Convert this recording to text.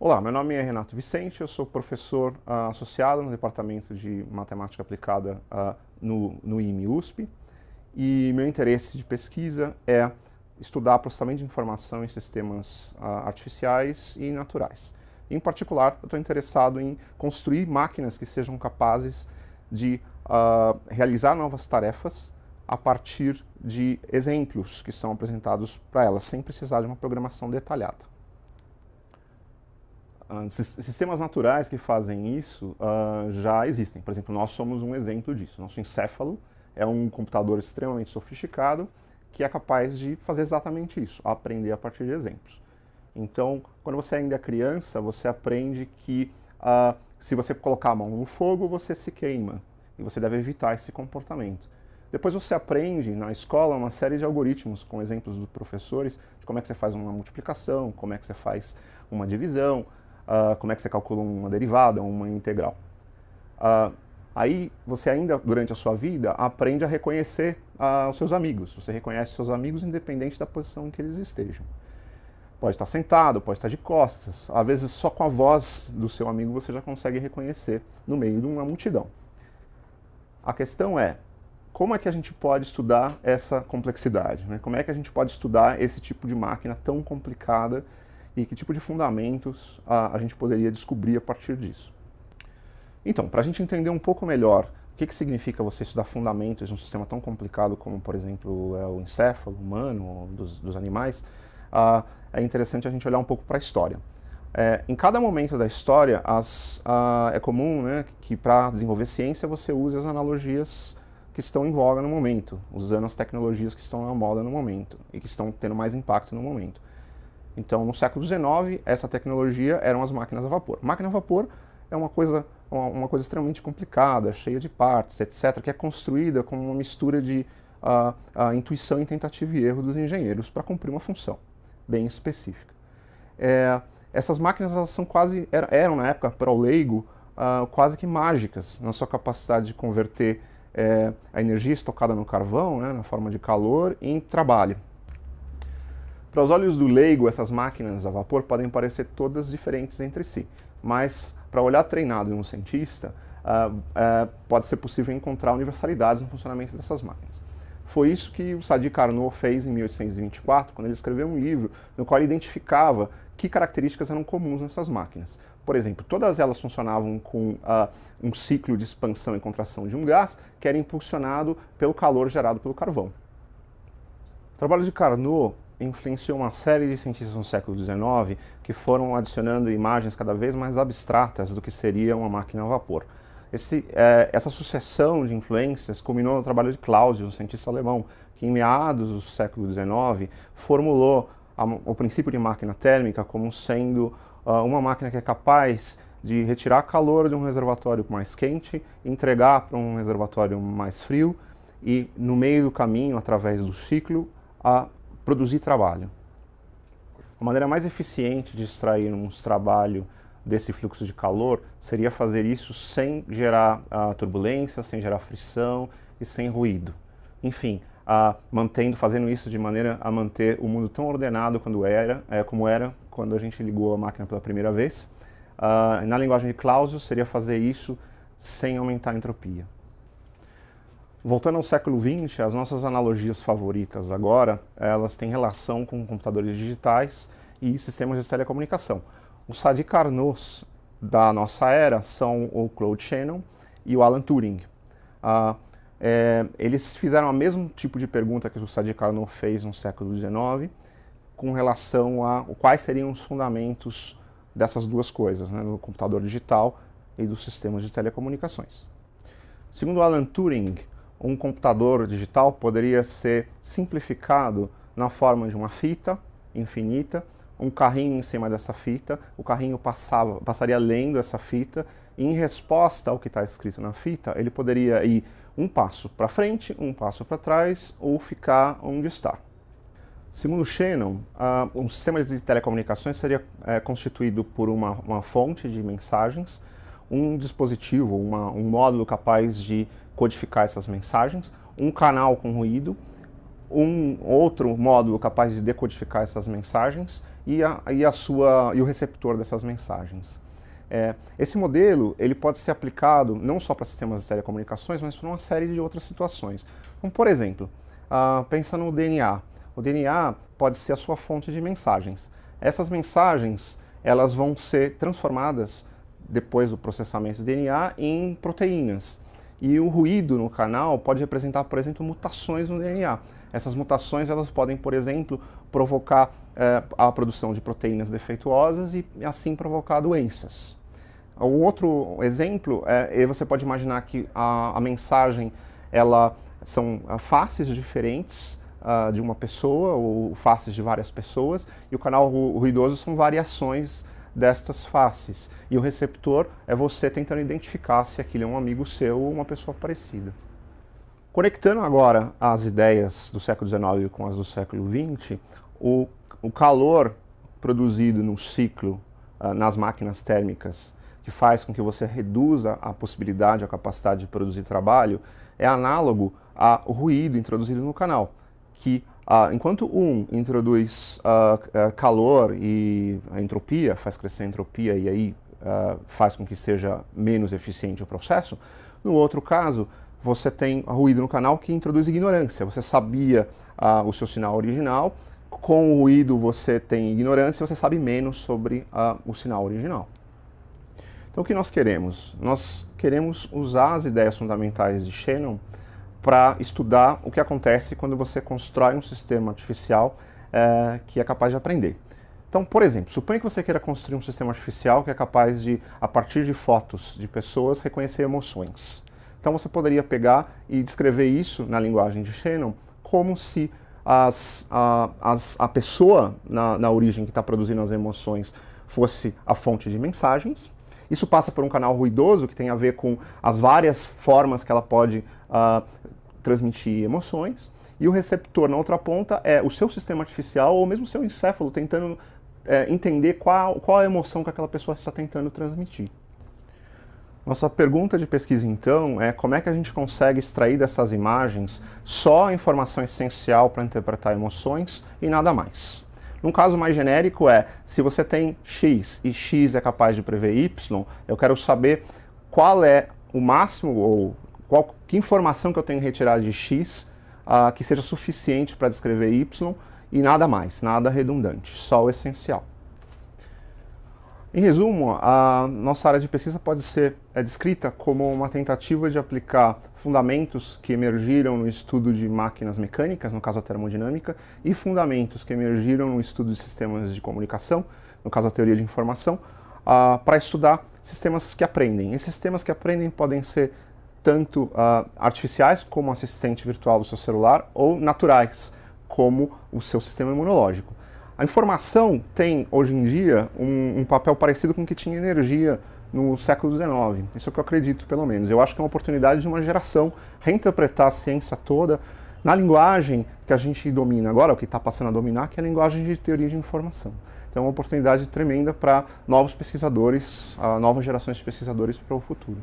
Olá, meu nome é Renato Vicente, eu sou professor associado no Departamento de Matemática Aplicada no IME-USP, e meu interesse de pesquisa é estudar processamento de informação em sistemas artificiais e naturais. Em particular, eu estou interessado em construir máquinas que sejam capazes de realizar novas tarefas a partir de exemplos que são apresentados para elas, sem precisar de uma programação detalhada. Sistemas naturais que fazem isso já existem. Por exemplo, nós somos um exemplo disso. Nosso encéfalo é um computador extremamente sofisticado que é capaz de fazer exatamente isso, aprender a partir de exemplos. Então, quando você ainda é criança, você aprende que se você colocar a mão no fogo, você se queima. E você deve evitar esse comportamento. Depois você aprende na escola uma série de algoritmos com exemplos dos professores de como é que você faz uma multiplicação, como é que você faz uma divisão, como é que você calcula uma derivada, uma integral. Aí você ainda, durante a sua vida, aprende a reconhecer os seus amigos. Você reconhece os seus amigos independente da posição em que eles estejam. Pode estar sentado, pode estar de costas. Às vezes só com a voz do seu amigo você já consegue reconhecer no meio de uma multidão. A questão é, como é que a gente pode estudar essa complexidade? Né? Como é que a gente pode estudar esse tipo de máquina tão complicada e que tipo de fundamentos a gente poderia descobrir a partir disso? Então, para a gente entender um pouco melhor o que significa você estudar fundamentos de um sistema tão complicado como, por exemplo, o encéfalo humano, dos animais, é interessante a gente olhar um pouco para a história. Em cada momento da história, é comum, né, que para desenvolver ciência você use as analogias que estão em voga no momento, usando as tecnologias que estão na moda no momento e que estão tendo mais impacto no momento. Então, no século XIX, essa tecnologia eram as máquinas a vapor. Máquina a vapor é uma coisa extremamente complicada, cheia de partes, etc., que é construída com uma mistura de intuição e tentativa e erro dos engenheiros para cumprir uma função bem específica. Essas máquinas elas são eram na época, para o leigo, quase que mágicas na sua capacidade de converter a energia estocada no carvão, né, na forma de calor, em trabalho. Para os olhos do leigo, essas máquinas a vapor podem parecer todas diferentes entre si, mas para o olhar treinado de um cientista, pode ser possível encontrar universalidades no funcionamento dessas máquinas. Foi isso que o Sadi Carnot fez em 1824, quando ele escreveu um livro no qual ele identificava que características eram comuns nessas máquinas. Por exemplo, todas elas funcionavam com um ciclo de expansão e contração de um gás que era impulsionado pelo calor gerado pelo carvão. O trabalho de Carnot influenciou uma série de cientistas no século XIX que foram adicionando imagens cada vez mais abstratas do que seria uma máquina a vapor. Essa sucessão de influências culminou no trabalho de Clausius, um cientista alemão, que em meados do século XIX formulou o princípio de máquina térmica como sendo uma máquina que é capaz de retirar calor de um reservatório mais quente, entregar para um reservatório mais frio e, no meio do caminho, através do ciclo, produzir trabalho. A maneira mais eficiente de extrair um trabalho desse fluxo de calor seria fazer isso sem gerar turbulência, sem gerar frição e sem ruído. Enfim, fazendo isso de maneira a manter o mundo tão ordenado como era quando a gente ligou a máquina pela primeira vez. Na linguagem de Clausius, seria fazer isso sem aumentar a entropia. Voltando ao século XX, as nossas analogias favoritas agora, elas têm relação com computadores digitais e sistemas de telecomunicação. Os Sadi Carnot da nossa era são o Claude Shannon e o Alan Turing. Eles fizeram o mesmo tipo de pergunta que o Sadi Carnot fez no século XIX, com relação a quais seriam os fundamentos dessas duas coisas, né, do computador digital e dos sistemas de telecomunicações. Segundo Alan Turing, um computador digital poderia ser simplificado na forma de uma fita infinita, um carrinho em cima dessa fita, o carrinho passaria lendo essa fita, e em resposta ao que está escrito na fita, ele poderia ir um passo para frente, um passo para trás, ou ficar onde está. Segundo Shannon, um sistema de telecomunicações seria constituído por uma fonte de mensagens, um dispositivo, um módulo capaz de codificar essas mensagens, um canal com ruído, um outro módulo capaz de decodificar essas mensagens e o receptor dessas mensagens. Esse modelo ele pode ser aplicado não só para sistemas de telecomunicações, mas para uma série de outras situações. Como, por exemplo, pensa no DNA. O DNA pode ser a sua fonte de mensagens. Essas mensagens elas vão ser transformadas, depois do processamento do DNA, em proteínas. E o ruído no canal pode representar, por exemplo, mutações no DNA. Essas mutações elas podem, por exemplo, provocar a produção de proteínas defeituosas e assim provocar doenças. Um outro exemplo você pode imaginar que a mensagem são faces diferentes de uma pessoa ou faces de várias pessoas, e o canal ruidoso são variações destas faces. E o receptor é você tentando identificar se aquilo é um amigo seu ou uma pessoa parecida. Conectando agora as ideias do século XIX com as do século XX, o calor produzido no ciclo nas máquinas térmicas, que faz com que você reduza a possibilidade, a capacidade de produzir trabalho, é análogo ao ruído introduzido no canal, que enquanto um introduz calor e a entropia, faz crescer a entropia e aí faz com que seja menos eficiente o processo, no outro caso você tem ruído no canal que introduz ignorância. Você sabia o seu sinal original, com o ruído você tem ignorância e você sabe menos sobre o sinal original. Então o que nós queremos? Nós queremos usar as ideias fundamentais de Shannon para estudar o que acontece quando você constrói um sistema artificial que é capaz de aprender. Então, por exemplo, suponha que você queira construir um sistema artificial que é capaz de, a partir de fotos de pessoas, reconhecer emoções. Então você poderia pegar e descrever isso na linguagem de Shannon como se a pessoa na origem que está produzindo as emoções fosse a fonte de mensagens. Isso passa por um canal ruidoso que tem a ver com as várias formas que ela pode transmitir emoções, e o receptor na outra ponta é o seu sistema artificial ou mesmo o seu encéfalo tentando entender qual a emoção que aquela pessoa está tentando transmitir. Nossa pergunta de pesquisa então é como é que a gente consegue extrair dessas imagens só a informação essencial para interpretar emoções e nada mais. Num caso mais genérico se você tem X e X é capaz de prever Y, eu quero saber qual é o máximo ou que informação que eu tenho que retirar de X que seja suficiente para descrever Y e nada mais, nada redundante, só o essencial. Em resumo, a nossa área de pesquisa pode ser descrita como uma tentativa de aplicar fundamentos que emergiram no estudo de máquinas mecânicas, no caso a termodinâmica, e fundamentos que emergiram no estudo de sistemas de comunicação, no caso a teoria de informação, para estudar sistemas que aprendem. Esses sistemas que aprendem podem ser tanto artificiais, como o assistente virtual do seu celular, ou naturais, como o seu sistema imunológico. A informação tem, hoje em dia, um papel parecido com o que tinha energia no século XIX. Isso é o que eu acredito, pelo menos. Eu acho que é uma oportunidade de uma geração reinterpretar a ciência toda na linguagem que a gente domina agora, o que está passando a dominar, que é a linguagem de teoria de informação. Então é uma oportunidade tremenda para novos pesquisadores, novas gerações de pesquisadores para o futuro.